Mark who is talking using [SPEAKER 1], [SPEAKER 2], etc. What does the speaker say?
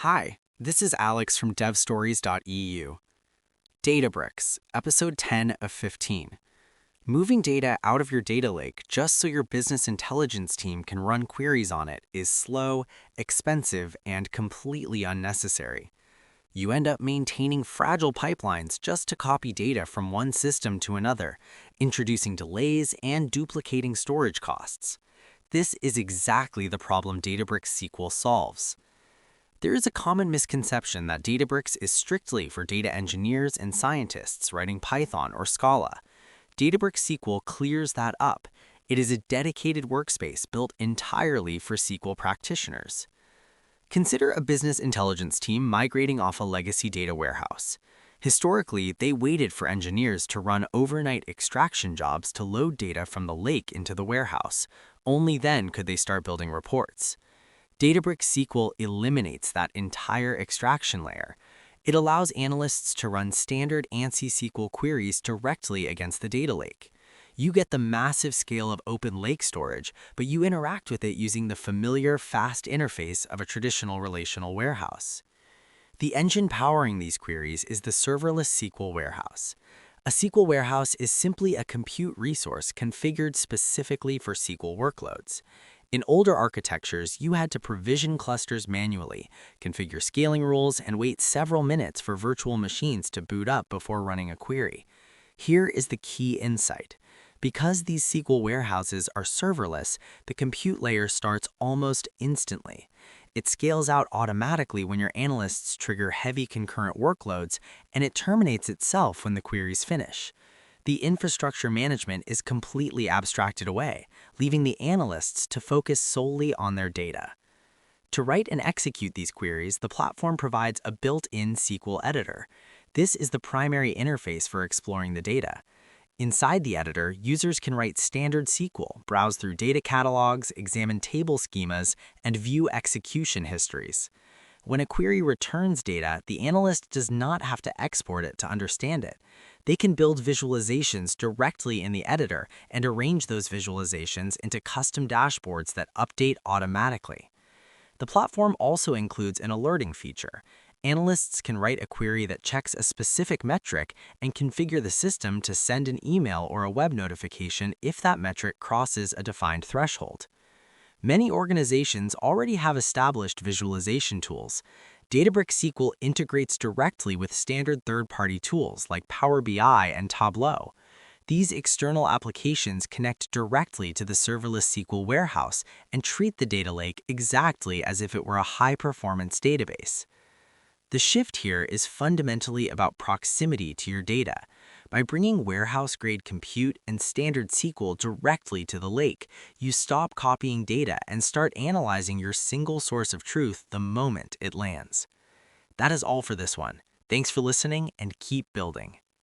[SPEAKER 1] Hi, this is Alex from devstories.eu. Databricks, episode 10 of 15. Moving data out of your data lake just so your business intelligence team can run queries on it is slow, expensive, and completely unnecessary. You end up maintaining fragile pipelines just to copy data from one system to another, introducing delays and duplicating storage costs. This is exactly the problem Databricks SQL solves. There is a common misconception that Databricks is strictly for data engineers and scientists writing Python or Scala. Databricks SQL clears that up. It is a dedicated workspace built entirely for SQL practitioners. Consider a business intelligence team migrating off a legacy data warehouse. Historically, they waited for engineers to run overnight extraction jobs to load data from the lake into the warehouse. Only then could they start building reports. Databricks SQL eliminates that entire extraction layer. It allows analysts to run standard ANSI SQL queries directly against the data lake. You get the massive scale of open lake storage, but you interact with it using the familiar, fast interface of a traditional relational warehouse. The engine powering these queries is the serverless SQL warehouse. A SQL warehouse is simply a compute resource configured specifically for SQL workloads. In older architectures, you had to provision clusters manually, configure scaling rules, and wait several minutes for virtual machines to boot up before running a query. Here is the key insight. Because these SQL warehouses are serverless, the compute layer starts almost instantly. It scales out automatically when your analysts trigger heavy concurrent workloads, and it terminates itself when the queries finish. The infrastructure management is completely abstracted away, leaving the analysts to focus solely on their data. To write and execute these queries, the platform provides a built-in SQL editor. This is the primary interface for exploring the data. Inside the editor, users can write standard SQL, browse through data catalogs, examine table schemas, and view execution histories. When a query returns data, the analyst does not have to export it to understand it. They can build visualizations directly in the editor and arrange those visualizations into custom dashboards that update automatically. The platform also includes an alerting feature. Analysts can write a query that checks a specific metric and configure the system to send an email or a web notification if that metric crosses a defined threshold. Many organizations already have established visualization tools. Databricks SQL integrates directly with standard third-party tools like Power BI and Tableau. These external applications connect directly to the serverless SQL warehouse and treat the data lake exactly as if it were a high-performance database. The shift here is fundamentally about proximity to your data. By bringing warehouse-grade compute and standard SQL directly to the lake, you stop copying data and start analyzing your single source of truth the moment it lands. That is all for this one. Thanks for listening and keep building.